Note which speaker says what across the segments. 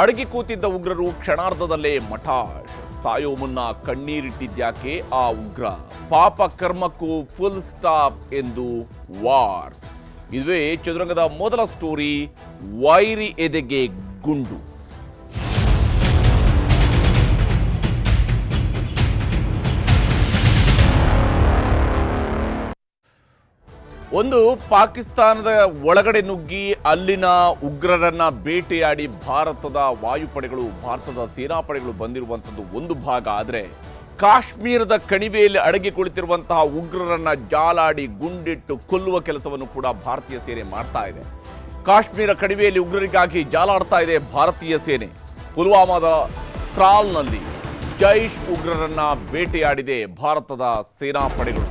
Speaker 1: ಅಡಗಿ ಕೂತಿದ್ದ ಉಗ್ರರು ಕ್ಷಣಾರ್ಧದಲ್ಲೇ ಮಠಾಶ್. ಸಾಯೋ ಮುನ್ನ ಕಣ್ಣೀರಿಟ್ಟಿದ್ಯಾಕೆ ಆ ಉಗ್ರ? ಪಾಪ ಕರ್ಮಕ್ಕೂ ಫುಲ್ ಸ್ಟಾಪ್ ಎಂದು ವಾರ್. ಇದುವೇ ಚದುರಂಗದ ಮೊದಲ ಸ್ಟೋರಿ, ವೈರಿ ಎದೆಗೆ ಗುಂಡು. ಒಂದು ಪಾಕಿಸ್ತಾನದ ಒಳಗಡೆ ನುಗ್ಗಿ ಅಲ್ಲಿನ ಉಗ್ರರನ್ನ ಬೇಟೆಯಾಡಿ ಭಾರತದ ವಾಯುಪಡೆಗಳು, ಭಾರತದ ಸೇನಾಪಡೆಗಳು ಬಂದಿರುವಂಥದ್ದು ಒಂದು ಭಾಗ. ಆದರೆ ಕಾಶ್ಮೀರದ ಕಣಿವೆಯಲ್ಲಿ ಅಡಗಿ ಕುಳಿತಿರುವಂತಹ ಉಗ್ರರನ್ನ ಜಾಲಾಡಿ ಗುಂಡಿಟ್ಟು ಕೊಲ್ಲುವ ಕೆಲಸವನ್ನು ಕೂಡ ಭಾರತೀಯ ಸೇನೆ ಮಾಡ್ತಾ ಇದೆ. ಕಾಶ್ಮೀರ ಕಣಿವೆಯಲ್ಲಿ ಉಗ್ರರಿಗಾಗಿ ಜಾಲಾಡ್ತಾ ಇದೆ ಭಾರತೀಯ ಸೇನೆ. ಪುಲ್ವಾಮಾದ ತ್ರಾಲ್ನಲ್ಲಿ ಜೈಷ್ ಉಗ್ರರನ್ನ ಬೇಟೆಯಾಡಿದೆ ಭಾರತದ ಸೇನಾಪಡೆಗಳು.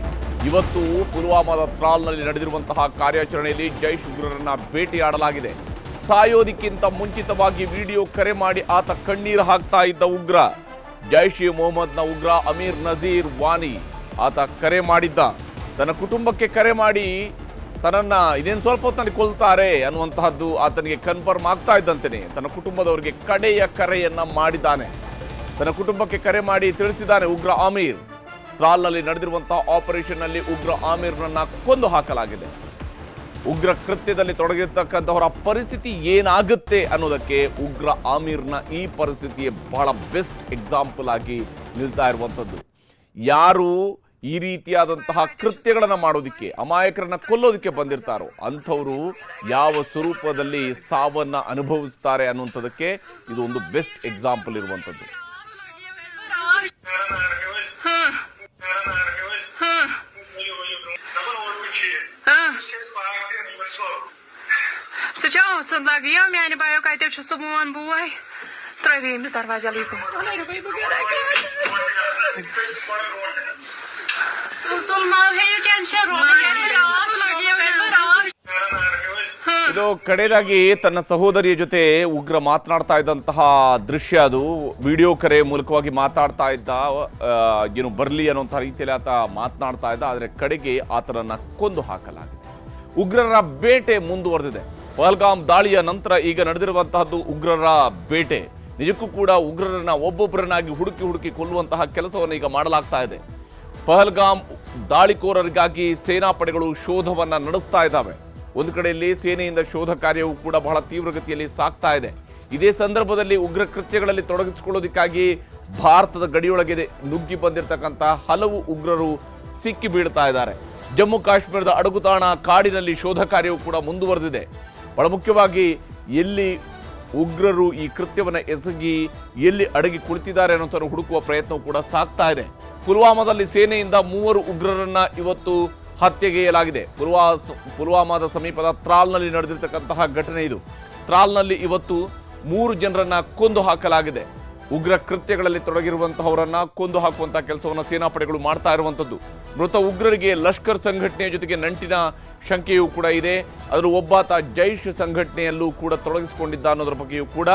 Speaker 1: ಇವತ್ತು ಪುಲ್ವಾಮಾದ ತ್ರಾಲ್ನಲ್ಲಿ ನಡೆದಿರುವಂತಹ ಕಾರ್ಯಾಚರಣೆಯಲ್ಲಿ ಜೈಷ್ ಉಗ್ರರನ್ನ ಬೇಟೆಯಾಡಲಾಗಿದೆ. ಸಾಯೋದಕ್ಕಿಂತ ಮುಂಚಿತವಾಗಿ ವಿಡಿಯೋ ಕರೆ ಮಾಡಿ ಆತ ಕಣ್ಣೀರು ಹಾಕ್ತಾ ಇದ್ದ ಉಗ್ರ, ಜೈಷ್ ಎ ಮೊಹಮ್ಮದ್ನ ಉಗ್ರ ಅಮೀರ್ ನಜೀರ್ ವಾನಿ. ಆತ ಕರೆ ಮಾಡಿದ್ದ, ತನ್ನ ಕುಟುಂಬಕ್ಕೆ ಕರೆ ಮಾಡಿ ತನ್ನನ್ನು ಇದೇನು ಸ್ವಲ್ಪ ಹೊತ್ತಲ್ಲಿ ಕೊಲ್ತಾರೆ ಅನ್ನುವಂತಹದ್ದು ಆತನಿಗೆ ಕನ್ಫರ್ಮ್ ಆಗ್ತಾ ಇದ್ದಂತೆಯೇ ತನ್ನ ಕುಟುಂಬದವರಿಗೆ ಕಡೆಯ ಕರೆಯನ್ನ ಮಾಡಿದ್ದಾನೆ. ತನ್ನ ಕುಟುಂಬಕ್ಕೆ ಕರೆ ಮಾಡಿ ತಿಳಿಸಿದ್ದಾನೆ ಉಗ್ರ ಆಮೀರ್. ತ್ರಾಲ್ನಲ್ಲಿ ನಡೆದಿರುವಂತಹ ಆಪರೇಷನ್ ನಲ್ಲಿ ಉಗ್ರ ಆಮೀರ್ನನ್ನ ಕೊಂದು ಹಾಕಲಾಗಿದೆ. ಉಗ್ರ ಕೃತ್ಯದಲ್ಲಿ ತೊಡಗಿರ್ತಕ್ಕಂಥವರ ಪರಿಸ್ಥಿತಿ ಏನಾಗುತ್ತೆ ಅನ್ನೋದಕ್ಕೆ ಉಗ್ರ ಆಮೀರ್ನ ಈ ಪರಿಸ್ಥಿತಿಯೇ ಬಹಳ ಬೆಸ್ಟ್ ಎಕ್ಸಾಂಪಲ್ ಆಗಿ ನಿಲ್ತಾ ಇರುವಂಥದ್ದು. ಯಾರು ಈ ರೀತಿಯಾದಂತಹ ಕೃತ್ಯಗಳನ್ನು ಮಾಡೋದಕ್ಕೆ, ಅಮಾಯಕರನ್ನ ಕೊಲ್ಲೋದಕ್ಕೆ ಬಂದಿರ್ತಾರೋ ಅಂಥವರು ಯಾವ ಸ್ವರೂಪದಲ್ಲಿ ಸಾವನ್ನ ಅನುಭವಿಸ್ತಾರೆ ಅನ್ನುವಂಥದ್ದಕ್ಕೆ ಇದು ಒಂದು ಬೆಸ್ಟ್ ಎಕ್ಸಾಂಪಲ್ ಇರುವಂಥದ್ದು.
Speaker 2: Сейчас лаги, я не боюсь, как ты сейчас умон буй. Троим без дорвазя липу.
Speaker 1: ಇದು ಕಡೆಯದಾಗಿ ತನ್ನ ಸಹೋದರಿಯ ಜೊತೆ ಉಗ್ರ ಮಾತನಾಡ್ತಾ ಇದ್ದಂತಹ ದೃಶ್ಯ. ಅದು ವಿಡಿಯೋ ಕರೆ ಮೂಲಕವಾಗಿ ಮಾತಾಡ್ತಾ ಇದ್ದ, ಏನು ಬರಲಿ ಅನ್ನುವಂಥ ರೀತಿಯಲ್ಲಿ ಆತ ಮಾತನಾಡ್ತಾ ಇದ್ದ. ಆದರೆ ಕಡೆಗೆ ಆತನನ್ನ ಕೊಂದು ಹಾಕಲಾಗಿದೆ. ಉಗ್ರರ ಬೇಟೆ ಮುಂದುವರೆದಿದೆ. ಪಹಲ್ಗಾಮ್ ದಾಳಿಯ ನಂತರ ಈಗ ನಡೆದಿರುವಂತಹದ್ದು ಉಗ್ರರ ಬೇಟೆ. ನಿಜಕ್ಕೂ ಕೂಡ ಉಗ್ರರನ್ನ ಒಬ್ಬೊಬ್ಬರನ್ನಾಗಿ ಹುಡುಕಿ ಕೊಲ್ಲುವಂತಹ ಕೆಲಸವನ್ನು ಈಗ ಮಾಡಲಾಗ್ತಾ ಇದೆ. ಪಹಲ್ಗಾಮ್ ದಾಳಿಕೋರರಿಗಾಗಿ ಸೇನಾಪಡೆಗಳು ಶೋಧವನ್ನ ನಡೆಸ್ತಾ ಇದ್ದಾವೆ. ಒಂದು ಕಡೆಯಲ್ಲಿ ಸೇನೆಯಿಂದ ಶೋಧ ಕಾರ್ಯವೂ ಕೂಡ ಬಹಳ ತೀವ್ರಗತಿಯಲ್ಲಿ ಸಾಗ್ತಾ ಇದೆ. ಇದೇ ಸಂದರ್ಭದಲ್ಲಿ ಉಗ್ರ ಕೃತ್ಯಗಳಲ್ಲಿ ತೊಡಗಿಸಿಕೊಳ್ಳೋದಕ್ಕಾಗಿ ಭಾರತದ ಗಡಿಯೊಳಗೆ ನುಗ್ಗಿ ಬಂದಿರತಕ್ಕಂಥ ಹಲವು ಉಗ್ರರು ಸಿಕ್ಕಿ ಬೀಳ್ತಾ ಇದ್ದಾರೆ. ಜಮ್ಮು ಕಾಶ್ಮೀರದ ಅಡಗುತಾಣ ಕಾಡಿನಲ್ಲಿ ಶೋಧ ಕಾರ್ಯವೂ ಕೂಡ ಮುಂದುವರೆದಿದೆ. ಬಹಳ ಮುಖ್ಯವಾಗಿ ಎಲ್ಲಿ ಉಗ್ರರು ಈ ಕೃತ್ಯವನ್ನು ಎಸಗಿ ಎಲ್ಲಿ ಅಡಗಿ ಕುಳಿತಿದ್ದಾರೆ ಅನ್ನೋದನ್ನು ಹುಡುಕುವ ಪ್ರಯತ್ನವೂ ಕೂಡ ಸಾಗ್ತಾ ಇದೆ. ಪುಲ್ವಾಮಾದಲ್ಲಿ ಸೇನೆಯಿಂದ 3 ಉಗ್ರರನ್ನ ಇವತ್ತು ಹತ್ಯೆಗೈಯಲಾಗಿದೆ. ಪುಲ್ವಾಮಾದ ಸಮೀಪದ ತ್ರಾಲ್ನಲ್ಲಿ ನಡೆದಿರ್ತಕ್ಕಂತಹ ಘಟನೆ ಇದು. ತ್ರಾಲ್ನಲ್ಲಿ ಇವತ್ತು 3 ಜನರನ್ನ ಕೊಂದು ಹಾಕಲಾಗಿದೆ. ಉಗ್ರ ಕೃತ್ಯಗಳಲ್ಲಿ ತೊಡಗಿರುವಂತಹವರನ್ನ ಕೊಂದು ಹಾಕುವಂತಹ ಕೆಲಸವನ್ನು ಸೇನಾಪಡೆಗಳು ಮಾಡ್ತಾ ಇರುವಂಥದ್ದು. ಮೃತ ಉಗ್ರರಿಗೆ ಲಷ್ಕರ್ ಸಂಘಟನೆಯ ಜೊತೆಗೆ ನಂಟಿನ ಶಂಕೆಯೂ ಕೂಡ ಇದೆ. ಅದರ ಒಬ್ಬಾತ ಜೈಷ್ ಸಂಘಟನೆಯಲ್ಲೂ ಕೂಡ ತೊಡಗಿಸಿಕೊಂಡಿದ್ದ ಅನ್ನೋದ್ರ ಬಗ್ಗೆಯೂ ಕೂಡ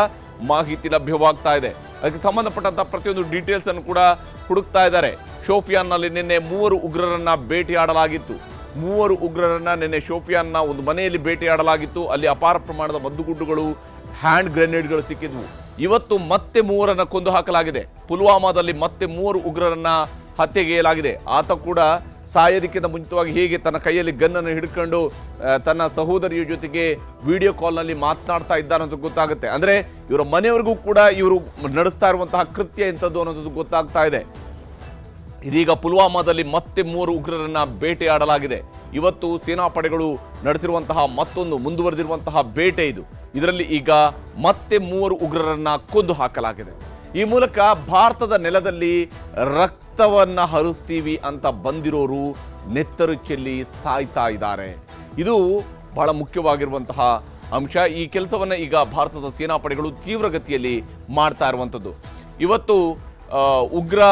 Speaker 1: ಮಾಹಿತಿ ಲಭ್ಯವಾಗ್ತಾ ಇದೆ. ಅದಕ್ಕೆ ಸಂಬಂಧಪಟ್ಟಂತಹ ಪ್ರತಿಯೊಂದು ಡೀಟೇಲ್ಸ್ ಅನ್ನು ಕೂಡ ಹುಡುಕ್ತಾ ಇದ್ದಾರೆ. ಶೋಪಿಯಾನ್ನಲ್ಲಿ ನಿನ್ನೆ 3 ಉಗ್ರರನ್ನ ಬೇಟೆಯಾಡಲಾಗಿತ್ತು. 3 ಉಗ್ರರನ್ನ ನಿನ್ನೆ ಶೋಪಿಯಾನ್ನ ಒಂದು ಮನೆಯಲ್ಲಿ ಬೇಟೆಯಾಡಲಾಗಿತ್ತು. ಅಲ್ಲಿ ಅಪಾರ ಪ್ರಮಾಣದ ಮದ್ದುಗುಂಡುಗಳು, ಹ್ಯಾಂಡ್ ಗ್ರೆನೇಡ್ಗಳು ಸಿಕ್ಕಿದ್ವು. ಇವತ್ತು ಮತ್ತೆ 3ರನ್ನ ಕೊಂದು ಹಾಕಲಾಗಿದೆ. ಪುಲ್ವಾಮಾದಲ್ಲಿ ಮತ್ತೆ 3 ಉಗ್ರರನ್ನ ಹತ್ಯೆಗೈಯಲಾಗಿದೆ. ಆತ ಕೂಡ ಸಾಯೋದಕ್ಕಿಂತ ಮುಂಚಿತವಾಗಿ ಹೇಗೆ ತನ್ನ ಕೈಯಲ್ಲಿ ಗನ್ನನ್ನು ಹಿಡ್ಕೊಂಡು ತನ್ನ ಸಹೋದರಿಯ ಜೊತೆಗೆ ವಿಡಿಯೋ ಕಾಲ್ನಲ್ಲಿ ಮಾತನಾಡ್ತಾ ಇದ್ದಾನೆ ಅಂತ ಗೊತ್ತಾಗುತ್ತೆ. ಅಂದರೆ ಇವರ ಮನೆಯವರಿಗೂ ಕೂಡ ಇವರು ನಡೆಸ್ತಾ ಇರುವಂತಹ ಕೃತ್ಯ ಎಂಥದ್ದು ಅನ್ನೋದು ಗೊತ್ತಾಗ್ತಾ ಇದೆ. ಇದೀಗ ಪುಲ್ವಾಮಾದಲ್ಲಿ ಮತ್ತೆ 3 ಉಗ್ರರನ್ನ ಬೇಟೆಯಾಡಲಾಗಿದೆ. ಇವತ್ತು ಸೇನಾಪಡೆಗಳು ನಡೆಸಿರುವಂತಹ ಮತ್ತೊಂದು ಮುಂದುವರೆದಿರುವಂತಹ ಬೇಟೆ ಇದು. ಇದರಲ್ಲಿ ಈಗ ಮತ್ತೆ 3 ಉಗ್ರರನ್ನ ಕೊಂದು ಹಾಕಲಾಗಿದೆ. ಈ ಮೂಲಕ ಭಾರತದ ನೆಲದಲ್ಲಿ ರಕ್ತವನ್ನ ಹರಿಸ್ತೀವಿ ಅಂತ ಬಂದಿರೋರು ನೆತ್ತರು ಚೆಲ್ಲಿ ಸಾಯ್ತಾ ಇದ್ದಾರೆ. ಇದು ಬಹಳ ಮುಖ್ಯವಾಗಿರುವಂತಹ ಅಂಶ. ಈ ಕೆಲಸವನ್ನ ಈಗ ಭಾರತದ ಸೇನಾಪಡೆಗಳು ತೀವ್ರಗತಿಯಲ್ಲಿ ಮಾಡ್ತಾ ಇರುವಂಥದ್ದು. ಇವತ್ತು ಉಗ್ರ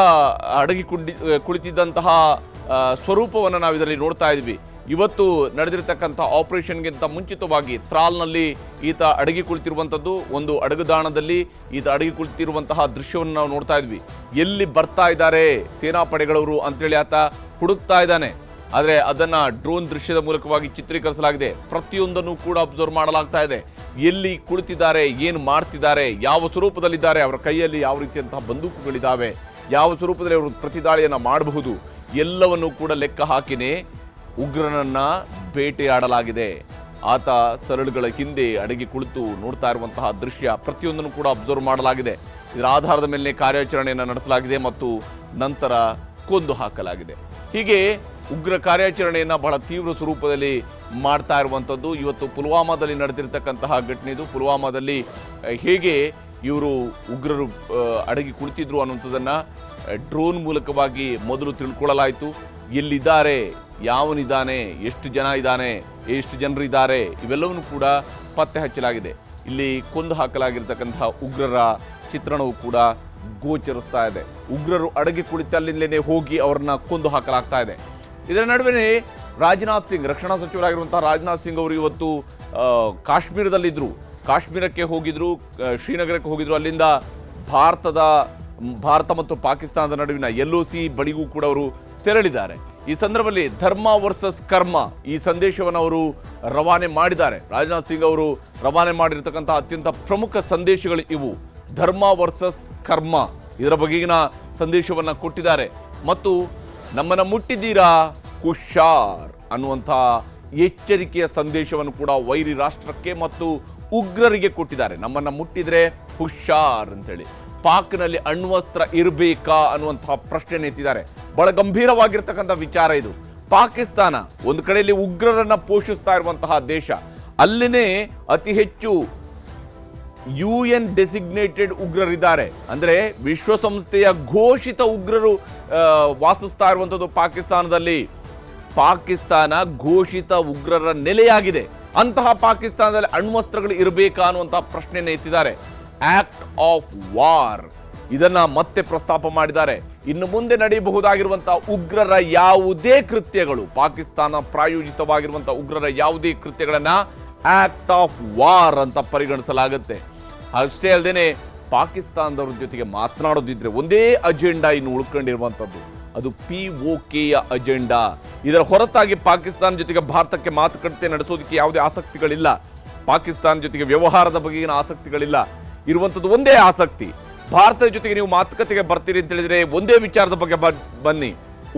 Speaker 1: ಅಡಗಿ ಕುಳಿತಿದ್ದಂತಹ ಸ್ವರೂಪವನ್ನು ನಾವು ಇದರಲ್ಲಿ ನೋಡ್ತಾ ಇದ್ವಿ. ಇವತ್ತು ನಡೆದಿರತಕ್ಕಂಥ ಆಪರೇಷನ್ಗಿಂತ ಮುಂಚಿತವಾಗಿ ತ್ರಾಲ್ನಲ್ಲಿ ಈತ ಅಡಗಿ ಕುಳಿತಿರುವಂಥದ್ದು, ಒಂದು ಅಡಗುದಾಣದಲ್ಲಿ ಈತ ಅಡಗಿ ಕುಳಿತಿರುವಂತಹ ದೃಶ್ಯವನ್ನು ನಾವು ನೋಡ್ತಾ ಇದ್ವಿ. ಎಲ್ಲಿ ಬರ್ತಾ ಇದ್ದಾರೆ ಸೇನಾಪಡೆಗಳವರು ಅಂತೇಳಿ ಆತ ಹುಡುಕ್ತಾ ಇದ್ದಾನೆ. ಆದರೆ ಅದನ್ನು ಡ್ರೋನ್ ದೃಶ್ಯದ ಮೂಲಕವಾಗಿ ಚಿತ್ರೀಕರಿಸಲಾಗಿದೆ. ಪ್ರತಿಯೊಂದನ್ನು ಕೂಡ ಅಬ್ಸರ್ವ್ ಮಾಡಲಾಗ್ತಾ ಇದೆ. ಎಲ್ಲಿ ಕುಳಿತಿದ್ದಾರೆ, ಏನು ಮಾಡ್ತಿದ್ದಾರೆ, ಯಾವ ಸ್ವರೂಪದಲ್ಲಿದ್ದಾರೆ, ಅವರ ಕೈಯಲ್ಲಿ ಯಾವ ರೀತಿಯಂತಹ ಬಂದೂಕುಗಳಿದ್ದಾವೆ, ಯಾವ ಸ್ವರೂಪದಲ್ಲಿ ಅವರು ಪ್ರತಿದಾಳಿಯನ್ನು ಮಾಡಬಹುದು ಎಲ್ಲವನ್ನು ಕೂಡ ಲೆಕ್ಕ ಹಾಕಿನೇ ಉಗ್ರನನ್ನ ಬೇಟೆಯಾಡಲಾಗಿದೆ. ಆತ ಸರಳುಗಳ ಹಿಂದೆ ಅಡಗಿ ಕುಳಿತು ನೋಡ್ತಾ ಇರುವಂತಹ ದೃಶ್ಯ ಪ್ರತಿಯೊಂದನ್ನು ಕೂಡ ಅಬ್ಸರ್ವ್ ಮಾಡಲಾಗಿದೆ. ಇದರ ಆಧಾರದ ಮೇಲೆ ಕಾರ್ಯಾಚರಣೆಯನ್ನು ನಡೆಸಲಾಗಿದೆ ಮತ್ತು ನಂತರ ಕೊಂದು ಹಾಕಲಾಗಿದೆ. ಹೀಗೆ ಉಗ್ರ ಕಾರ್ಯಾಚರಣೆಯನ್ನು ಬಹಳ ತೀವ್ರ ಸ್ವರೂಪದಲ್ಲಿ ಮಾಡ್ತಾ ಇರುವಂಥದ್ದು ಇವತ್ತು ಪುಲ್ವಾಮಾದಲ್ಲಿ ನಡೆದಿರ್ತಕ್ಕಂತಹ ಘಟನೆ ಇದು. ಪುಲ್ವಾಮಾದಲ್ಲಿ ಹೇಗೆ ಇವರು ಉಗ್ರರು ಅಡಗಿ ಕುಳಿತಿದ್ರು ಅನ್ನುವಂಥದ್ದನ್ನು ಡ್ರೋನ್ ಮೂಲಕವಾಗಿ ಮೊದಲು ತಿಳ್ಕೊಳ್ಳಲಾಯಿತು. ಎಲ್ಲಿದ್ದಾರೆ, ಯಾವನಿದ್ದಾನೆ, ಎಷ್ಟು ಜನ ಇದ್ದಾನೆ, ಎಷ್ಟು ಜನರಿದ್ದಾರೆ, ಇವೆಲ್ಲವನ್ನು ಕೂಡ ಪತ್ತೆ ಹಚ್ಚಲಾಗಿದೆ. ಇಲ್ಲಿ ಕೊಂದು ಹಾಕಲಾಗಿರ್ತಕ್ಕಂತಹ ಉಗ್ರರ ಚಿತ್ರಣವು ಕೂಡ ಗೋಚರಿಸ್ತಾ ಇದೆ. ಉಗ್ರರು ಅಡಗಿ ಕುಳಿತಲ್ಲಿಂದಲೇ ಹೋಗಿ ಅವರನ್ನ ಕೊಂದು ಹಾಕಲಾಗ್ತಾ ಇದೆ. ಇದರ ನಡುವೆ ರಾಜನಾಥ್ ಸಿಂಗ್, ರಕ್ಷಣಾ ಸಚಿವರಾಗಿರುವಂತಹ ರಾಜನಾಥ್ ಸಿಂಗ್ ಅವರು ಇವತ್ತು ಕಾಶ್ಮೀರದಲ್ಲಿದ್ದರು. ಕಾಶ್ಮೀರಕ್ಕೆ ಹೋಗಿದ್ರು, ಶ್ರೀನಗರಕ್ಕೆ ಹೋಗಿದ್ರು. ಅಲ್ಲಿಂದ ಭಾರತ ಮತ್ತು ಪಾಕಿಸ್ತಾನದ ನಡುವಿನ LOC ಬಳಿಗೂ ಕೂಡ ಅವರು ತೆರಳಿದ್ದಾರೆ. ಈ ಸಂದರ್ಭದಲ್ಲಿ ಧರ್ಮ ವರ್ಸಸ್ ಕರ್ಮ ಈ ಸಂದೇಶವನ್ನು ಅವರು ರವಾನೆ ಮಾಡಿದ್ದಾರೆ. ರಾಜನಾಥ್ ಸಿಂಗ್ ಅವರು ರವಾನೆ ಮಾಡಿರ್ತಕ್ಕಂಥ ಅತ್ಯಂತ ಪ್ರಮುಖ ಸಂದೇಶಗಳು ಇವು. ಧರ್ಮ ವರ್ಸಸ್ ಕರ್ಮ ಇದರ ಬಗೆಗಿನ ಸಂದೇಶವನ್ನು ಕೊಟ್ಟಿದ್ದಾರೆ. ಮತ್ತು ನಮ್ಮನ್ನು ಮುಟ್ಟಿದ್ದೀರಾ, ಹುಷಾರ್ ಅನ್ನುವಂಥ ಎಚ್ಚರಿಕೆಯ ಸಂದೇಶವನ್ನು ಕೂಡ ವೈರಿ ರಾಷ್ಟ್ರಕ್ಕೆ ಮತ್ತು ಉಗ್ರರಿಗೆ ಕೊಟ್ಟಿದ್ದಾರೆ. ನಮ್ಮನ್ನು ಮುಟ್ಟಿದ್ರೆ ಹುಷಾರ್ ಅಂತೇಳಿ. ಪಾಕ್ನಲ್ಲಿ ಅಣ್ವಸ್ತ್ರ ಇರಬೇಕಾ ಅನ್ನುವಂತಹ ಪ್ರಶ್ನೆ ಎತ್ತಿದ್ದಾರೆ. ಬಹಳ ಗಂಭೀರವಾಗಿರ್ತಕ್ಕಂಥ ವಿಚಾರ ಇದು. ಪಾಕಿಸ್ತಾನ ಒಂದು ಕಡೆಯಲ್ಲಿ ಉಗ್ರರನ್ನ ಪೋಷಿಸ್ತಾ ಇರುವಂತಹ ದೇಶ, ಅಲ್ಲಿನೇ ಅತಿ ಹೆಚ್ಚು UN ಡೆಸಿಗ್ನೇಟೆಡ್ ಉಗ್ರರಿದ್ದಾರೆ. ಅಂದರೆ ವಿಶ್ವಸಂಸ್ಥೆಯ ಘೋಷಿತ ಉಗ್ರರು ವಾಸಿಸ್ತಾ ಇರುವಂಥದ್ದು ಪಾಕಿಸ್ತಾನದಲ್ಲಿ. ಪಾಕಿಸ್ತಾನ ಘೋಷಿತ ಉಗ್ರರ ನೆಲೆಯಾಗಿದೆ. ಅಂತಹ ಪಾಕಿಸ್ತಾನದಲ್ಲಿ ಅಣ್ವಸ್ತ್ರಗಳು ಇರಬೇಕಾ ಅನ್ನುವಂತಹ ಪ್ರಶ್ನೆಯನ್ನು ಎತ್ತಿದ್ದಾರೆ. ಆಕ್ಟ್ ಆಫ್ ವಾರ್ ಇದನ್ನ ಮತ್ತೆ ಪ್ರಸ್ತಾಪ ಮಾಡಿದ್ದಾರೆ. ಇನ್ನು ಮುಂದೆ ನಡೆಯಬಹುದಾಗಿರುವಂತಹ ಉಗ್ರರ ಯಾವುದೇ ಕೃತ್ಯಗಳು, ಪಾಕಿಸ್ತಾನ ಪ್ರಾಯೋಜಿತವಾಗಿರುವಂತಹ ಉಗ್ರರ ಯಾವುದೇ ಕೃತ್ಯಗಳನ್ನ ಆಕ್ಟ್ ಆಫ್ ವಾರ್ ಅಂತ ಪರಿಗಣಿಸಲಾಗುತ್ತೆ. ಅಷ್ಟೇ ಅಲ್ಲದೆ ಪಾಕಿಸ್ತಾನದವ್ರ ಜೊತೆಗೆ ಮಾತನಾಡೋದಿದ್ರೆ ಒಂದೇ ಅಜೆಂಡಾ ಇನ್ನು ಉಳ್ಕೊಂಡಿರುವಂಥದ್ದು, ಅದು POKಯ ಅಜೆಂಡಾ. ಇದರ ಹೊರತಾಗಿ ಪಾಕಿಸ್ತಾನ ಜೊತೆಗೆ ಭಾರತಕ್ಕೆ ಮಾತುಕತೆ ನಡೆಸೋದಕ್ಕೆ ಯಾವುದೇ ಆಸಕ್ತಿಗಳಿಲ್ಲ. ಪಾಕಿಸ್ತಾನ ಜೊತೆಗೆ ವ್ಯವಹಾರದ ಬಗೆಗಿನ ಆಸಕ್ತಿಗಳಿಲ್ಲ. ಇರುವಂಥದ್ದು ಒಂದೇ ಆಸಕ್ತಿ, ಭಾರತದ ಜೊತೆಗೆ ನೀವು ಮಾತುಕತೆಗೆ ಬರ್ತೀರಿ ಅಂತ ಹೇಳಿದ್ರೆ ಒಂದೇ ವಿಚಾರದ ಬಗ್ಗೆ ಬನ್ನಿ,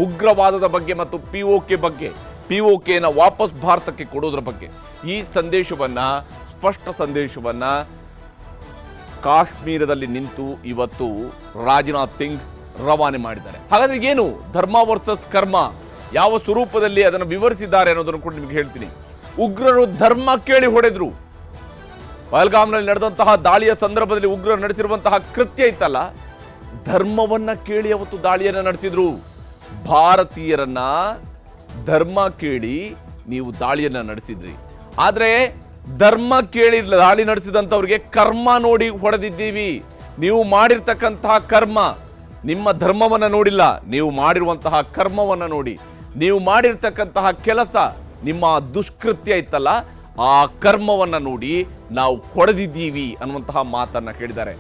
Speaker 1: ಉಗ್ರವಾದದ ಬಗ್ಗೆ ಮತ್ತು POK ಬಗ್ಗೆ, POKನ ವಾಪಸ್ ಭಾರತಕ್ಕೆ ಕೊಡೋದ್ರ ಬಗ್ಗೆ. ಈ ಸಂದೇಶವನ್ನ, ಸ್ಪಷ್ಟ ಸಂದೇಶವನ್ನ ಕಾಶ್ಮೀರದಲ್ಲಿ ನಿಂತು ಇವತ್ತು ರಾಜನಾಥ್ ಸಿಂಗ್ ರವಾನೆ ಮಾಡಿದ್ದಾರೆ. ಹಾಗಾದ್ರೆ ಏನು ಧರ್ಮ ವರ್ಸಸ್ ಕರ್ಮ, ಯಾವ ಸ್ವರೂಪದಲ್ಲಿ ಅದನ್ನು ವಿವರಿಸಿದ್ದಾರೆ ಅನ್ನೋದನ್ನು ಕೂಡ ನಿಮಗೆ ಹೇಳ್ತೀನಿ. ಉಗ್ರರು ಧರ್ಮ ಕೇಳಿ ಹೊಡೆದ್ರು. ಪಹಲ್ಗಾಮ್ನಲ್ಲಿ ನಡೆದಂತಹ ದಾಳಿಯ ಸಂದರ್ಭದಲ್ಲಿ ಉಗ್ರರು ನಡೆಸಿರುವಂತಹ ಕೃತ್ಯ ಇತ್ತಲ್ಲ, ಧರ್ಮವನ್ನ ಕೇಳಿ ಅವತ್ತು ದಾಳಿಯನ್ನ ನಡೆಸಿದ್ರು. ಭಾರತೀಯರನ್ನ ಧರ್ಮ ಕೇಳಿ ನೀವು ದಾಳಿಯನ್ನ ನಡೆಸಿದ್ರಿ. ಆದ್ರೆ ಧರ್ಮ ಕೇಳಿ ದಾಳಿ ನಡೆಸಿದಂಥವ್ರಿಗೆ ಕರ್ಮ ನೋಡಿ ಹೊಡೆದಿದ್ದೀವಿ. ನೀವು ಮಾಡಿರ್ತಕ್ಕಂತಹ ಕರ್ಮ, ನಿಮ್ಮ ಧರ್ಮವನ್ನ ನೋಡಿಲ್ಲ, ನೀವು ಮಾಡಿರುವಂತಹ ಕರ್ಮವನ್ನ ನೋಡಿ, ನೀವು ಮಾಡಿರ್ತಕ್ಕಂತಹ ಕೆಲಸ, ನಿಮ್ಮ ದುಷ್ಕೃತ್ಯ ಇತ್ತಲ್ಲ, ಆ ಕರ್ಮವನ್ನ ನೋಡಿ ನಾವು ಹೊಡೆದಿದ್ದೀವಿ ಅನ್ನುವಂತಹ ಮಾತನ್ನ ಹೇಳಿದ್ದಾರೆ.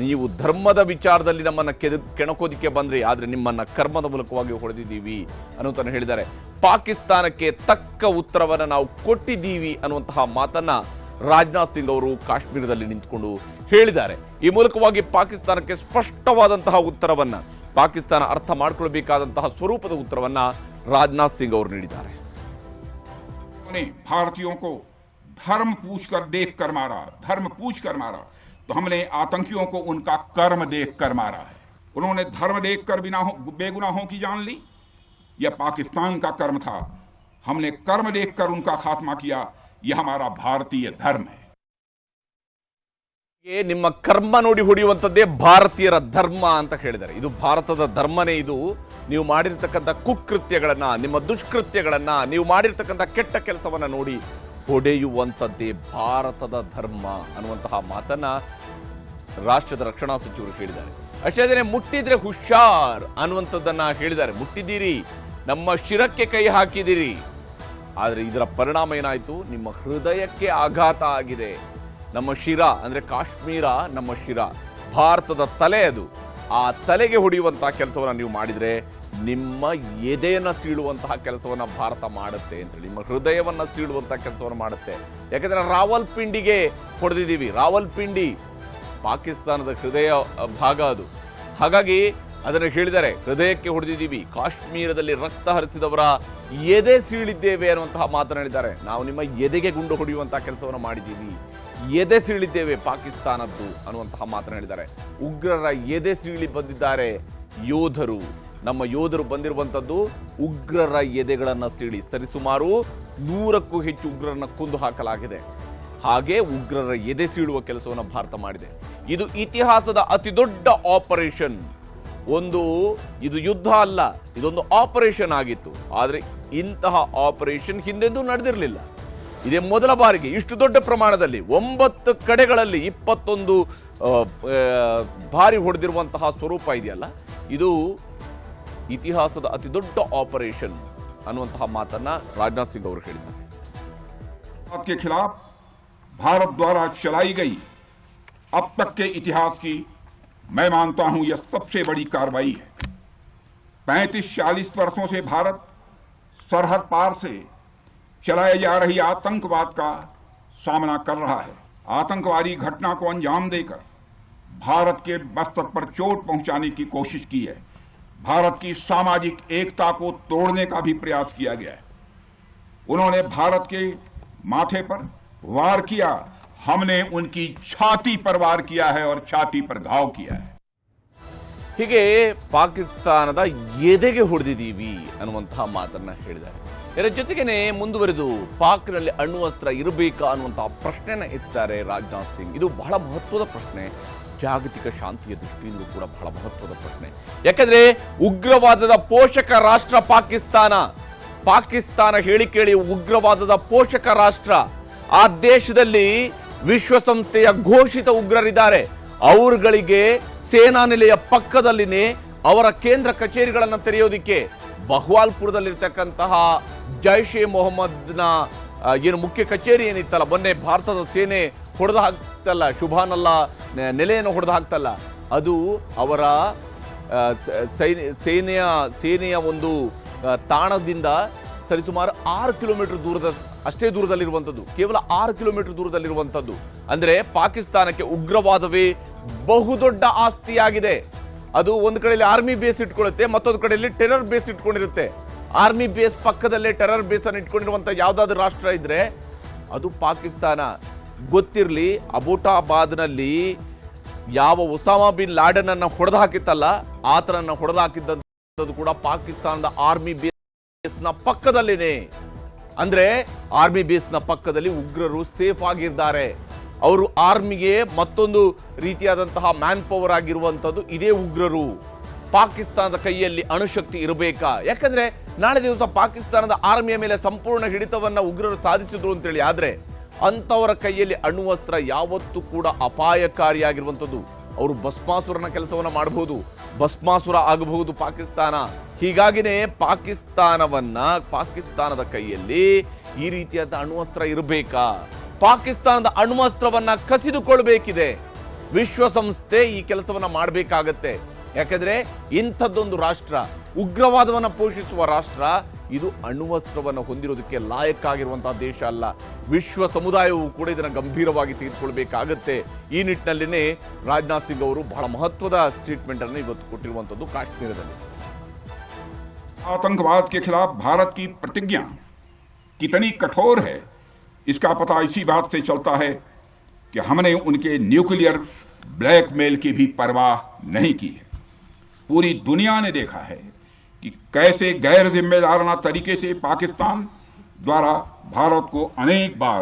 Speaker 1: ನೀವು ಧರ್ಮದ ವಿಚಾರದಲ್ಲಿ ನಮ್ಮನ್ನ ಕೆಣಕೋದಿಕ್ಕೆ ಬಂದ್ರಿ, ಆದ್ರೆ ನಿಮ್ಮನ್ನ ಕರ್ಮದ ಮೂಲಕವಾಗಿ ಹೊಡೆದಿದ್ದೀವಿ ಅನ್ನುವಂತ ಹೇಳಿದ್ದಾರೆ. ಪಾಕಿಸ್ತಾನಕ್ಕೆ ತಕ್ಕ ಉತ್ತರವನ್ನ ನಾವು ಕೊಟ್ಟಿದ್ದೀವಿ ಅನ್ನುವಂತಹ ಮಾತನ್ನ ರಾಜನಾಥ್ ಸಿಂಗ್ ಅವರು ಕಾಶ್ಮೀರದಲ್ಲಿ ನಿಂತುಕೊಂಡು ಹೇಳಿದ್ದಾರೆ. ಈ ಮೂಲಕವಾಗಿ ಪಾಕಿಸ್ತಾನಕ್ಕೆ ಸ್ಪಷ್ಟವಾದಂತಹ ಉತ್ತರವನ್ನ, ಪಾಕಿಸ್ತಾನ ಅರ್ಥ ಮಾಡಿಕೊಳ್ಳಬೇಕಾದಂತಹ ಸ್ವರೂಪದ ಉತ್ತರವನ್ನ ರಾಜನಾಥ್ ಸಿಂಗ್ ಅವರು ನೀಡಿದ್ದಾರೆ.
Speaker 3: भारतीयों को धर्म पूछकर देख कर मारा, धर्म पूछ कर मारा, तो हमने आतंकियों को उनका कर्म देख कर मारा है. उन्होंने धर्म देखकर बेगुनाहों की जान ली. यह पाकिस्तान का कर्म था. हमने कर्म देखकर उनका खात्मा किया. यह हमारा भारतीय धर्म है.
Speaker 1: ನಿಮ್ಮ ಕರ್ಮ ನೋಡಿ ಹೊಡೆಯುವಂಥದ್ದೇ ಭಾರತೀಯರ ಧರ್ಮ ಅಂತ ಹೇಳಿದ್ದಾರೆ. ಇದು ಭಾರತದ ಧರ್ಮನೇ. ಇದು ನೀವು ಮಾಡಿರ್ತಕ್ಕಂಥ ಕುಕೃತ್ಯಗಳನ್ನ, ನಿಮ್ಮ ದುಷ್ಕೃತ್ಯಗಳನ್ನ, ನೀವು ಮಾಡಿರ್ತಕ್ಕಂಥ ಕೆಟ್ಟ ಕೆಲಸವನ್ನ ನೋಡಿ ಹೊಡೆಯುವಂಥದ್ದೇ ಭಾರತದ ಧರ್ಮ ಅನ್ನುವಂತಹ ಮಾತನ್ನ ರಾಷ್ಟ್ರದ ರಕ್ಷಣಾ ಸಚಿವರು ಹೇಳಿದ್ದಾರೆ. ಅಷ್ಟೇ ಅಲ್ಲದೆ ಮುಟ್ಟಿದ್ರೆ ಹುಷಾರ್ ಅನ್ನುವಂಥದ್ದನ್ನ ಹೇಳಿದ್ದಾರೆ. ಮುಟ್ಟಿದ್ದೀರಿ, ನಮ್ಮ ಶಿರಕ್ಕೆ ಕೈ ಹಾಕಿದಿರಿ, ಆದರೆ ಇದರ ಪರಿಣಾಮ ಏನಾಯಿತು? ನಿಮ್ಮ ಹೃದಯಕ್ಕೆ ಆಘಾತ ಆಗಿದೆ. ನಮ್ಮ ಶಿರ ಅಂದ್ರೆ ಕಾಶ್ಮೀರ, ನಮ್ಮ ಶಿರ ಭಾರತದ ತಲೆ, ಅದು ಆ ತಲೆಗೆ ಹೊಡೆಯುವಂತಹ ಕೆಲಸವನ್ನು ನೀವು ಮಾಡಿದರೆ ನಿಮ್ಮ ಎದೆಯನ್ನು ಸೀಳುವಂತಹ ಕೆಲಸವನ್ನು ಭಾರತ ಮಾಡುತ್ತೆ ಅಂತೇಳಿ, ನಿಮ್ಮ ಹೃದಯವನ್ನು ಸೀಳುವಂತಹ ಕೆಲಸವನ್ನು ಮಾಡುತ್ತೆ. ಯಾಕಂದರೆ ರಾವಲ್ಪಿಂಡಿಗೆ ಹೊಡೆದಿದ್ದೀವಿ. ರಾವಲ್ಪಿಂಡಿ ಪಾಕಿಸ್ತಾನದ ಹೃದಯ ಭಾಗ ಅದು. ಹಾಗಾಗಿ ಅದನ್ನು ಹೇಳಿದ್ದಾರೆ, ಹೃದಯಕ್ಕೆ ಹೊಡೆದಿದ್ದೀವಿ, ಕಾಶ್ಮೀರದಲ್ಲಿ ರಕ್ತ ಹರಿಸಿದವರ ಎದೆ ಸೀಳಿದ್ದೇವೆ ಅನ್ನುವಂತಹ ಮಾತನ್ನು ಹೇಳಿದ್ದಾರೆ. ನಾವು ನಿಮ್ಮ ಎದೆಗೆ ಗುಂಡು ಹೊಡೆಯುವಂತಹ ಕೆಲಸವನ್ನು ಮಾಡಿದ್ದೀವಿ, ಎದೆ ಸೀಳಿದ್ದೇವೆ ಪಾಕಿಸ್ತಾನದ್ದು ಅನ್ನುವಂತಹ ಮಾತನ್ನು ಹೇಳಿದ್ದಾರೆ. ಉಗ್ರರ ಎದೆ ಸೀಳಿ ಬಂದಿದ್ದಾರೆ ಯೋಧರು. ನಮ್ಮ ಯೋಧರು ಬಂದಿರುವಂಥದ್ದು ಉಗ್ರರ ಎದೆಗಳನ್ನು ಸೀಳಿ. ಸರಿಸುಮಾರು 100ಕ್ಕೂ ಹೆಚ್ಚು ಉಗ್ರರನ್ನ ಕೊಂದು ಹಾಕಲಾಗಿದೆ. ಹಾಗೆ ಉಗ್ರರ ಎದೆ ಸೀಳುವ ಕೆಲಸವನ್ನು ಭಾರತ ಮಾಡಿದೆ. ಇದು ಇತಿಹಾಸದ ಅತಿ ದೊಡ್ಡ ಆಪರೇಷನ್. ಇದು ಯುದ್ಧ ಅಲ್ಲ, ಇದೊಂದು ಆಪರೇಷನ್ ಆಗಿತ್ತು. ಆದರೆ ಇಂತಹ ಆಪರೇಷನ್ ಹಿಂದೆಂದೂ ನಡೆದಿರಲಿಲ್ಲ. ಇದೇ ಮೊದಲ ಬಾರಿಗೆ ಇಷ್ಟು ದೊಡ್ಡ ಪ್ರಮಾಣದಲ್ಲಿ 9 ಕಡೆಗಳಲ್ಲಿ 21 ಬಾರಿ ಹೊಡೆದಿರುವಂತಹ ಸ್ವರೂಪ ಇದೆಯಲ್ಲ, ಇದು ಇತಿಹಾಸದ ಅತಿ ದೊಡ್ಡ ಆಪರೇಷನ್ ಅನ್ನುವಂತಹ ಮಾತನ್ನ ರಾಜನಾಥ್ ಸಿಂಗ್ ಅವರು ಹೇಳಿದ್ದಾರೆ.
Speaker 3: के खिलाफ भारत द्वारा चलाई गई अब तक के इतिहास की मैं मानता हूं यह सबसे बड़ी कार्रवाई है. 35-40 वर्षों से भारत सरहद पार से चलाई जा रही आतंकवाद का सामना कर रहा है. आतंकवादी घटना को अंजाम देकर भारत के मस्तक पर चोट पहुंचाने की कोशिश की है. भारत की सामाजिक एकता को तोड़ने का भी प्रयास किया गया है. उन्होंने भारत के माथे पर वार किया, हमने उनकी छाती पर वार किया है और छाती पर घाव किया है.
Speaker 1: ಹೀಗೆ ಪಾಕಿಸ್ತಾನದ ಎದೆಗೆ ಹೊಡೆದಿದ್ದೀವಿ ಅನ್ನುವಂತಹ ಮಾತನ್ನ ಹೇಳಿದ್ದಾರೆ. ಇದರ ಜೊತೆಗೇನೆ ಮುಂದುವರೆದು ಪಾಕ್ನಲ್ಲಿ ಅಣ್ವಸ್ತ್ರ ಇರಬೇಕಾ ಅನ್ನುವಂತಹ ಪ್ರಶ್ನೆನ ಎತ್ತಿದ್ದಾರೆ ರಾಜನಾಥ್ ಸಿಂಗ್. ಇದು ಬಹಳ ಮಹತ್ವದ ಪ್ರಶ್ನೆ, ಜಾಗತಿಕ ಶಾಂತಿಯ ದೃಷ್ಟಿಯಿಂದ ಕೂಡ ಬಹಳ ಮಹತ್ವದ ಪ್ರಶ್ನೆ. ಯಾಕಂದ್ರೆ ಉಗ್ರವಾದದ ಪೋಷಕ ರಾಷ್ಟ್ರ ಪಾಕಿಸ್ತಾನ ಹೇಳಿ ಕೇಳಿ ಉಗ್ರವಾದದ ಪೋಷಕ ರಾಷ್ಟ್ರ. ಆ ದೇಶದಲ್ಲಿ ವಿಶ್ವಸಂಸ್ಥೆಯ ಘೋಷಿತ ಉಗ್ರರಿದ್ದಾರೆ. ಅವರುಗಳಿಗೆ ಸೇನಾ ನೆಲೆಯ ಪಕ್ಕದಲ್ಲಿನೇ ಅವರ ಕೇಂದ್ರ ಕಚೇರಿಗಳನ್ನು ತೆರೆಯೋದಿಕ್ಕೆ ಬಹ್ವಾಲ್ಪುರದಲ್ಲಿರ್ತಕ್ಕಂತಹ ಜೈಷ್ ಎ ಮೊಹಮ್ಮದ್ನ ಏನು ಮುಖ್ಯ ಕಚೇರಿ ಏನಿತ್ತಲ್ಲ, ಮೊನ್ನೆ ಭಾರತದ ಸೇನೆ ಹೊಡೆದು ಹಾಕ್ತಲ್ಲ, ಶುಭಾನಲ್ಲ ನೆಲೆಯನ್ನು ಹೊಡೆದು ಹಾಕ್ತಲ್ಲ, ಅದು ಅವರ ಸೇನೆಯ ಒಂದು ತಾಣದಿಂದ ಸರಿಸುಮಾರು 6 ಕಿಲೋಮೀಟರ್ ಅಷ್ಟೇ ದೂರದಲ್ಲಿರುವಂಥದ್ದು, ಕೇವಲ 6 ಕಿಲೋಮೀಟರ್ ದೂರದಲ್ಲಿರುವಂಥದ್ದು. ಅಂದರೆ ಪಾಕಿಸ್ತಾನಕ್ಕೆ ಉಗ್ರವಾದವೇ ಬಹುದೊಡ್ಡ ಆಸ್ತಿಯಾಗಿದೆ. ಅದು ಒಂದು ಕಡೆಯಲ್ಲಿ ಆರ್ಮಿ ಬೇಸ್ ಇಟ್ಕೊಳ್ಳುತ್ತೆ, ಮತ್ತೊಂದು ಕಡೆಯಲ್ಲಿ ಟೆರರ್ ಬೇಸ್ ಇಟ್ಕೊಂಡಿರುತ್ತೆ. ಆರ್ಮಿ ಬೇಸ್ ಪಕ್ಕದಲ್ಲೇ ಟೆರರ್ ಬೇಸ್ ಅನ್ನು ಇಟ್ಕೊಂಡಿರುವಂಥ ಯಾವುದಾದ್ರೂ ರಾಷ್ಟ್ರ ಇದ್ರೆ ಅದು ಪಾಕಿಸ್ತಾನ. ಗೊತ್ತಿರಲಿ, ಅಬೋಟಾಬಾದ್ನಲ್ಲಿ ಯಾವ ಒಸಾಮಾ ಬಿನ್ ಲಾಡೆನ್ ಅನ್ನ ಹೊಡೆದು ಹಾಕಿತ್ತಲ್ಲ, ಆತನನ್ನ ಹೊಡೆದು ಹಾಕಿದ್ದಂಥದ್ದು ಕೂಡ ಪಾಕಿಸ್ತಾನದ ಆರ್ಮಿ ಬೇಸ್ನ ಪಕ್ಕದಲ್ಲಿನೇ. ಅಂದ್ರೆ ಆರ್ಮಿ ಬೇಸ್ನ ಪಕ್ಕದಲ್ಲಿ ಉಗ್ರರು ಸೇಫ್ ಆಗಿದ್ದಾರೆ. ಅವರು ಆರ್ಮಿಗೆ ಮತ್ತೊಂದು ರೀತಿಯಾದಂತಹ ಮ್ಯಾನ್ ಪವರ್ ಆಗಿರುವಂಥದ್ದು ಇದೇ ಉಗ್ರರು. ಪಾಕಿಸ್ತಾನದ ಕೈಯಲ್ಲಿ ಅಣುಶಕ್ತಿ ಇರಬೇಕಾ? ಯಾಕಂದ್ರೆ ನಾಳೆ ದಿವಸ ಪಾಕಿಸ್ತಾನದ ಆರ್ಮಿಯ ಮೇಲೆ ಸಂಪೂರ್ಣ ಹಿಡಿತವನ್ನ ಉಗ್ರರು ಸಾಧಿಸಿದ್ರು ಅಂತೇಳಿ ಆದ್ರೆ ಅಂಥವರ ಕೈಯಲ್ಲಿ ಅಣ್ವಸ್ತ್ರ ಯಾವತ್ತೂ ಕೂಡ ಅಪಾಯಕಾರಿಯಾಗಿರುವಂಥದ್ದು. ಅವರು ಭಸ್ಮಾಸುರನ ಕೆಲಸವನ್ನ ಮಾಡಬಹುದು, ಭಸ್ಮಾಸುರ ಆಗಬಹುದು ಪಾಕಿಸ್ತಾನ. ಹೀಗಾಗಿನೇ ಪಾಕಿಸ್ತಾನದ ಕೈಯಲ್ಲಿ ಈ ರೀತಿಯಾದ ಅಣ್ವಸ್ತ್ರ ಇರಬೇಕಾ? ಪಾಕಿಸ್ತಾನದ ಅಣ್ವಸ್ತ್ರವನ್ನ ಕಸಿದುಕೊಳ್ಬೇಕಿದೆ. ವಿಶ್ವಸಂಸ್ಥೆ ಈ ಕೆಲಸವನ್ನ ಮಾಡಬೇಕಾಗತ್ತೆ. ಯಾಕಂದ್ರೆ ಇಂಥದ್ದೊಂದು ರಾಷ್ಟ್ರ, ಉಗ್ರವಾದವನ್ನ ಪೋಷಿಸುವ ರಾಷ್ಟ್ರ, ಇದು ಅಣ್ವಸ್ತ್ರವನ್ನು ಹೊಂದಿರೋದಕ್ಕೆ ಲಾಯಕ್ಕಾಗಿರುವಂತಹ ದೇಶ ಅಲ್ಲ. ವಿಶ್ವ ಸಮುದಾಯವು ಕೂಡ ಇದನ್ನು ಗಂಭೀರವಾಗಿ ತೆಗೆದುಕೊಳ್ಬೇಕಾಗತ್ತೆ. ಈ ನಿಟ್ಟಿನಲ್ಲಿನೇ ರಾಜನಾಥ್ ಸಿಂಗ್ ಅವರು ಬಹಳ ಮಹತ್ವದ ಸ್ಟೇಟ್ಮೆಂಟ್ ಅನ್ನು ಇವತ್ತು ಕೊಟ್ಟಿರುವಂತದ್ದು ಕಾಶ್ಮೀರದಲ್ಲಿ.
Speaker 3: आतंकवाद के खिलाफ भारत की प्रतिज्ञा कितनी कठोर है इसका पता इसी बात से चलता है कि हमने उनके न्यूक्लियर ब्लैकमेल की भी परवाह नहीं की है. पूरी दुनिया ने देखा है कि कैसे गैर जिम्मेदाराना तरीके से पाकिस्तान द्वारा भारत को अनेक बार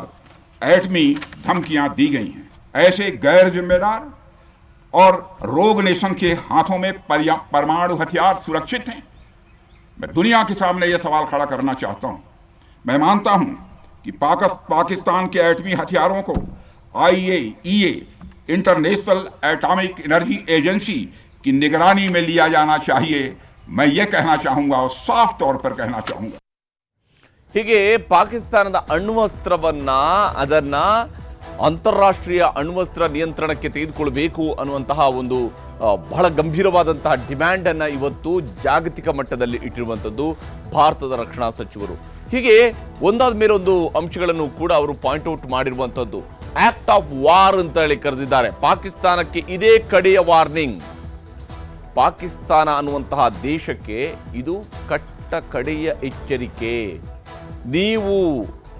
Speaker 3: एटमी धमकियां दी गई हैं. ऐसे गैर जिम्मेदार और रोग नेशन के हाथों में परमाणु हथियार सुरक्षित हैं? मैं दुनिया के सामने यह सवाल खड़ा करना चाहता हूं. मैं मानता हूं कि पाकिस्तान के एटमी हथियारों को IAEA international atomic energy agency की निगरानी में लिया जाना चाहिए. मैं ये कहना चाहूंगा और साफ तौर पर कहना चाहूंगा.
Speaker 1: ಹೀಗೆ ಪಾಕಿಸ್ತಾನದ ಅಣ್ವಸ್ತ್ರವನ್ನ ಅಂತಾರಾಷ್ಟ್ರೀಯ ಅಣ್ವಸ್ತ್ರ ನಿಯಂತ್ರಣಕ್ಕೆ ತೆಗೆದುಕೊಳ್ಬೇಕು ಅನ್ನುವಂತಹ ಒಂದು ಬಹಳ ಗಂಭೀರವಾದಂತಹ ಡಿಮ್ಯಾಂಡನ್ನು ಇವತ್ತು ಜಾಗತಿಕ ಮಟ್ಟದಲ್ಲಿ ಇಟ್ಟಿರುವಂಥದ್ದು ಭಾರತದ ರಕ್ಷಣಾ ಸಚಿವರು. ಹೀಗೆ ಒಂದಾದ ಮೇಲೆ ಒಂದು ಅಂಶಗಳನ್ನು ಕೂಡ ಅವರು ಪಾಯಿಂಟ್ ಔಟ್ ಮಾಡಿರುವಂಥದ್ದು. ಆಕ್ಟ್ ಆಫ್ ವಾರ್ ಅಂತ ಹೇಳಿ ಕರೆದಿದ್ದಾರೆ. ಪಾಕಿಸ್ತಾನಕ್ಕೆ ಇದೇ ಕಡೆಯ ವಾರ್ನಿಂಗ್. ಪಾಕಿಸ್ತಾನ ಅನ್ನುವಂತಹ ದೇಶಕ್ಕೆ ಇದು ಕಟ್ಟ ಕಡೆಯ ಎಚ್ಚರಿಕೆ. ನೀವು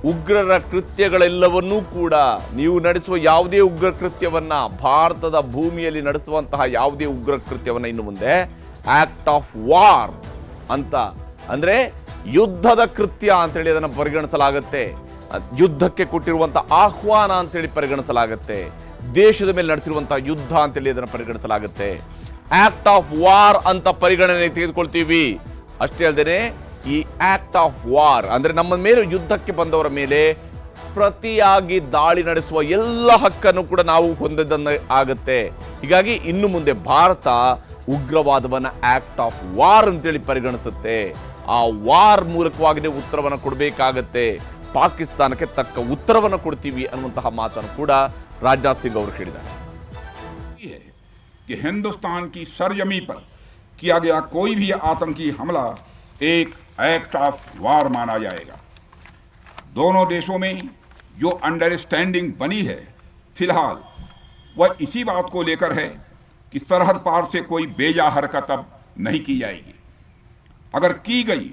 Speaker 1: ಉಗ್ರರ ಕೃತ್ಯಗಳೆಲ್ಲವನ್ನೂ ಕೂಡ, ನೀವು ನಡೆಸುವ ಯಾವುದೇ ಉಗ್ರ ಕೃತ್ಯವನ್ನ, ಭಾರತದ ಭೂಮಿಯಲ್ಲಿ ನಡೆಸುವಂತಹ ಯಾವುದೇ ಉಗ್ರ ಕೃತ್ಯವನ್ನ ಇನ್ನು ಮುಂದೆ ಆಕ್ಟ್ ಆಫ್ ವಾರ್ ಅಂತ, ಅಂದ್ರೆ ಯುದ್ಧದ ಕೃತ್ಯ ಅಂತೇಳಿ ಅದನ್ನು ಪರಿಗಣಿಸಲಾಗುತ್ತೆ. ಯುದ್ಧಕ್ಕೆ ಕೊಟ್ಟಿರುವಂತಹ ಆಹ್ವಾನ ಅಂತೇಳಿ ಪರಿಗಣಿಸಲಾಗುತ್ತೆ. ದೇಶದ ಮೇಲೆ ನಡೆಸಿರುವಂತಹ ಯುದ್ಧ ಅಂತೇಳಿ ಅದನ್ನು ಪರಿಗಣಿಸಲಾಗುತ್ತೆ. ಆಕ್ಟ್ ಆಫ್ ವಾರ್ ಅಂತ ಪರಿಗಣನೆ ತೆಗೆದುಕೊಳ್ತೀವಿ. ಅಷ್ಟೇ ಅಲ್ಲದೆ ಈ ಆಕ್ಟ್ ಆಫ್ ವಾರ್ ಅಂದ್ರೆ ನಮ್ಮ ಮೇಲೆ ಯುದ್ಧಕ್ಕೆ ಬಂದವರ ಮೇಲೆ ಪ್ರತಿಯಾಗಿ ದಾಳಿ ನಡೆಸುವ ಎಲ್ಲ ಹಕ್ಕನ್ನು ಕೂಡ ನಾವು ಹೊಂದಿದ್ದಂಗೆ ಆಗುತ್ತೆ. ಹೀಗಾಗಿ ಇನ್ನು ಮುಂದೆ ಭಾರತ ಉಗ್ರವಾದವನ್ನ ಆಕ್ಟ್ ಆಫ್ ವಾರ್ ಅಂತೇಳಿ ಪರಿಗಣಿಸುತ್ತೆ. ಆ ವಾರ್ ಮೂಲಕವಾಗಿ ಉತ್ತರವನ್ನು ಕೊಡಬೇಕಾಗತ್ತೆ. ಪಾಕಿಸ್ತಾನಕ್ಕೆ ತಕ್ಕ ಉತ್ತರವನ್ನು ಕೊಡ್ತೀವಿ ಅನ್ನುವಂತಹ ಮಾತನ್ನು ಕೂಡ ರಾಜನಾಥ್ ಸಿಂಗ್ ಅವರು ಹೇಳಿದ್ದಾರೆ.
Speaker 3: कि हिंदुस्तान की सरजमी पर किया गया कोई भी आतंकी हमला एक एक्ट ऑफ वार माना जाएगा. दोनों देशों में जो अंडरस्टैंडिंग बनी है फिलहाल वह इसी बात को लेकर है कि सरहद पार से कोई बेजा हरकत अब नहीं की जाएगी. अगर की गई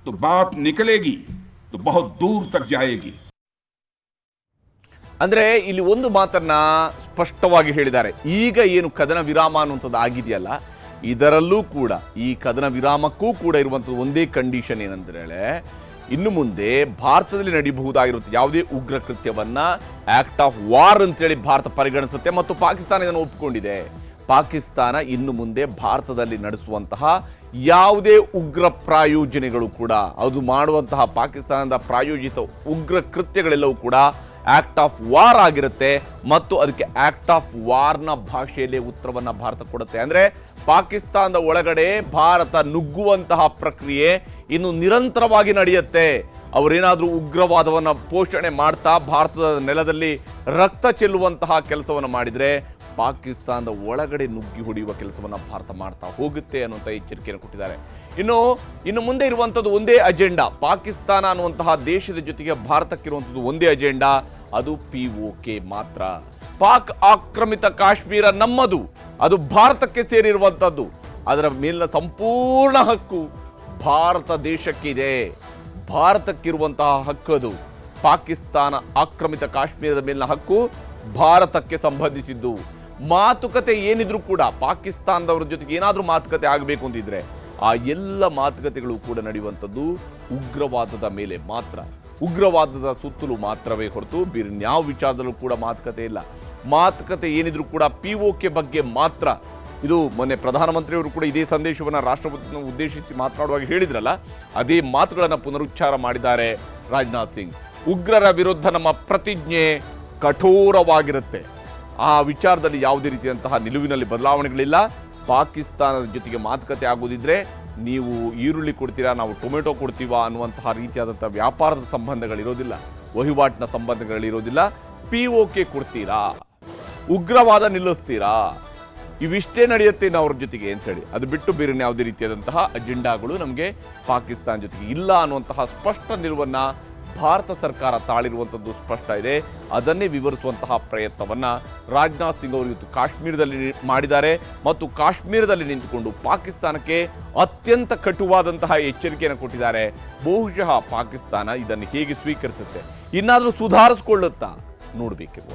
Speaker 3: तो बात निकलेगी तो बहुत दूर तक जाएगी.
Speaker 1: ಅಂದ್ರೆ ಇಲ್ಲಿ ಒಂದು ಮಾತನ್ನ ಸ್ಪಷ್ಟವಾಗಿ ಹೇಳಿದ್ದಾರೆ. ಈಗ ಏನು ಕದನ ವಿರಾಮ ಅನ್ನುವಂಥದ್ದು ಆಗಿದೆಯಲ್ಲ, ಇದರಲ್ಲೂ ಕೂಡ, ಈ ಕದನ ವಿರಾಮಕ್ಕೂ ಕೂಡ ಇರುವಂಥದ್ದು ಒಂದೇ ಕಂಡೀಷನ್ ಏನಂದ್ರೆ, ಇನ್ನು ಮುಂದೆ ಭಾರತದಲ್ಲಿ ನಡೀಬಹುದಾಗಿರುತ್ತೆ ಯಾವುದೇ ಉಗ್ರ ಕೃತ್ಯವನ್ನ ಆಕ್ಟ್ ಆಫ್ ವಾರ್ ಅಂತೇಳಿ ಭಾರತ ಪರಿಗಣಿಸುತ್ತೆ ಮತ್ತು ಪಾಕಿಸ್ತಾನ ಇದನ್ನು ಒಪ್ಪಿಕೊಂಡಿದೆ. ಪಾಕಿಸ್ತಾನ ಇನ್ನು ಮುಂದೆ ಭಾರತದಲ್ಲಿ ನಡೆಸುವಂತಹ ಯಾವುದೇ ಉಗ್ರ ಪ್ರಾಯೋಜನೆಗಳು ಕೂಡ, ಅದು ಮಾಡುವಂತಹ ಪಾಕಿಸ್ತಾನದ ಪ್ರಾಯೋಜಿತ ಉಗ್ರ ಕೃತ್ಯಗಳೆಲ್ಲವೂ ಕೂಡ ಆಕ್ಟ್ ಆಫ್ ವಾರ್ ಆಗಿರುತ್ತೆ ಮತ್ತು ಅದಕ್ಕೆ ಆಕ್ಟ್ ಆಫ್ ವಾರ್ನ ಭಾಷೆಯಲ್ಲೇ ಉತ್ತರವನ್ನು ಭಾರತ ಕೊಡುತ್ತೆ. ಅಂದರೆ ಪಾಕಿಸ್ತಾನದ ಒಳಗಡೆ ಭಾರತ ನುಗ್ಗುವಂತಹ ಪ್ರಕ್ರಿಯೆ ಇನ್ನು ನಿರಂತರವಾಗಿ ನಡೆಯುತ್ತೆ. ಅವರೇನಾದರೂ ಉಗ್ರವಾದವನ್ನು ಪೋಷಣೆ ಮಾಡ್ತಾ ಭಾರತದ ನೆಲದಲ್ಲಿ ರಕ್ತ ಚೆಲ್ಲುವಂತಹ ಕೆಲಸವನ್ನು ಮಾಡಿದರೆ ಪಾಕಿಸ್ತಾನದ ಒಳಗಡೆ ನುಗ್ಗಿ ಹೊಡೆಯುವ ಕೆಲಸವನ್ನು ಭಾರತ ಮಾಡ್ತಾ ಹೋಗುತ್ತೆ ಅನ್ನುವಂಥ ಎಚ್ಚರಿಕೆಯನ್ನು ಕೊಟ್ಟಿದ್ದಾರೆ. ಇನ್ನು ಮುಂದೆ ಇರುವಂಥದ್ದು ಒಂದೇ ಅಜೆಂಡಾ. ಪಾಕಿಸ್ತಾನ ಅನ್ನುವಂತಹ ದೇಶದ ಜೊತೆಗೆ ಭಾರತಕ್ಕಿರುವಂಥದ್ದು ಒಂದೇ ಅಜೆಂಡಾ, ಅದು POK ಮಾತ್ರ. ಪಾಕ್ ಆಕ್ರಮಿತ ಕಾಶ್ಮೀರ ನಮ್ಮದು, ಅದು ಭಾರತಕ್ಕೆ ಸೇರಿರುವಂಥದ್ದು. ಅದರ ಮೇಲಿನ ಸಂಪೂರ್ಣ ಹಕ್ಕು ಭಾರತ ದೇಶಕ್ಕಿದೆ. ಭಾರತಕ್ಕಿರುವಂತಹ ಹಕ್ಕದು. ಪಾಕಿಸ್ತಾನ ಆಕ್ರಮಿತ ಕಾಶ್ಮೀರದ ಮೇಲಿನ ಹಕ್ಕು ಭಾರತಕ್ಕೆ ಸಂಬಂಧಿಸಿದ್ದು. ಮಾತುಕತೆ ಏನಿದ್ರು ಕೂಡ ಪಾಕಿಸ್ತಾನದವರ ಜೊತೆಗೆ ಏನಾದರೂ ಮಾತುಕತೆ ಆಗಬೇಕು ಅಂತಿದ್ರೆ ಆ ಎಲ್ಲ ಮಾತುಕತೆಗಳು ಕೂಡ ನಡೆಯುವಂಥದ್ದು ಉಗ್ರವಾದದ ಮೇಲೆ ಮಾತ್ರ, ಉಗ್ರವಾದದ ಸುತ್ತಲೂ ಮಾತ್ರವೇ ಹೊರತು ಬೇರೆ ಯಾವ ವಿಚಾರದಲ್ಲೂ ಕೂಡ ಮಾತುಕತೆ ಇಲ್ಲ. ಮಾತುಕತೆ ಏನಿದ್ರು ಕೂಡ POK ಬಗ್ಗೆ ಮಾತ್ರ. ಇದು ಮೊನ್ನೆ ಪ್ರಧಾನಮಂತ್ರಿಯವರು ಕೂಡ ಇದೇ ಸಂದೇಶವನ್ನು ರಾಷ್ಟ್ರಪತಿಯನ್ನು ಉದ್ದೇಶಿಸಿ ಮಾತನಾಡುವಾಗ ಹೇಳಿದ್ರಲ್ಲ, ಅದೇ ಮಾತುಗಳನ್ನು ಪುನರುಚ್ಚಾರ ಮಾಡಿದ್ದಾರೆ ರಾಜನಾಥ್ ಸಿಂಗ್. ಉಗ್ರರ ವಿರುದ್ಧ ನಮ್ಮ ಪ್ರತಿಜ್ಞೆ ಕಠೋರವಾಗಿರುತ್ತೆ. ಆ ವಿಚಾರದಲ್ಲಿ ಯಾವುದೇ ರೀತಿಯಂತಹ ನಿಲುವಿನಲ್ಲಿ ಬದಲಾವಣೆಗಳಿಲ್ಲ. ಪಾಕಿಸ್ತಾನದ ಜೊತೆಗೆ ಮಾತುಕತೆ ಆಗೋದಿದ್ರೆ ನೀವು ಈರುಳ್ಳಿ ಕೊಡ್ತೀರಾ, ನಾವು ಟೊಮೆಟೊ ಕೊಡ್ತೀವಾ ಅನ್ನುವಂತಹ ರೀತಿಯಾದಂಥ ವ್ಯಾಪಾರದ ಸಂಬಂಧಗಳಿರೋದಿಲ್ಲ, ವಹಿವಾಟಿನ ಸಂಬಂಧಗಳಿರೋದಿಲ್ಲ. POK ಕೊಡ್ತೀರಾ, ಉಗ್ರವಾದ ನಿಲ್ಲಿಸ್ತೀರಾ, ಇವಿಷ್ಟೇ ನಡೆಯುತ್ತೆ ನಾವು ಅವ್ರ ಜೊತೆಗೆ ಅಂತೇಳಿ. ಅದು ಬಿಟ್ಟು ಬೇರೆ ಯಾವುದೇ ರೀತಿಯಾದಂತಹ ಅಜೆಂಡಾಗಳು ನಮಗೆ ಪಾಕಿಸ್ತಾನ ಜೊತೆಗೆ ಇಲ್ಲ ಅನ್ನುವಂತಹ ಸ್ಪಷ್ಟ ನಿಲುವನ್ನು ಭಾರತ ಸರ್ಕಾರ ತಾಳಿರುವಂಥದ್ದು ಸ್ಪಷ್ಟ ಇದೆ. ಅದನ್ನೇ ವಿವರಿಸುವಂತಹ ಪ್ರಯತ್ನವನ್ನು ರಾಜನಾಥ್ ಸಿಂಗ್ ಅವರು ಇವತ್ತು ಕಾಶ್ಮೀರದಲ್ಲಿ ಮಾಡಿದ್ದಾರೆ ಮತ್ತು ಕಾಶ್ಮೀರದಲ್ಲಿ ನಿಂತುಕೊಂಡು ಪಾಕಿಸ್ತಾನಕ್ಕೆ ಅತ್ಯಂತ ಕಟುವಾದಂತಹ ಎಚ್ಚರಿಕೆಯನ್ನು ಕೊಟ್ಟಿದ್ದಾರೆ. ಬಹುಶಃ ಪಾಕಿಸ್ತಾನ ಇದನ್ನು ಹೇಗೆ ಸ್ವೀಕರಿಸುತ್ತೆ, ಇನ್ನಾದರೂ ಸುಧಾರಿಸ್ಕೊಳ್ಳುತ್ತಾ ನೋಡಬೇಕಿರುವ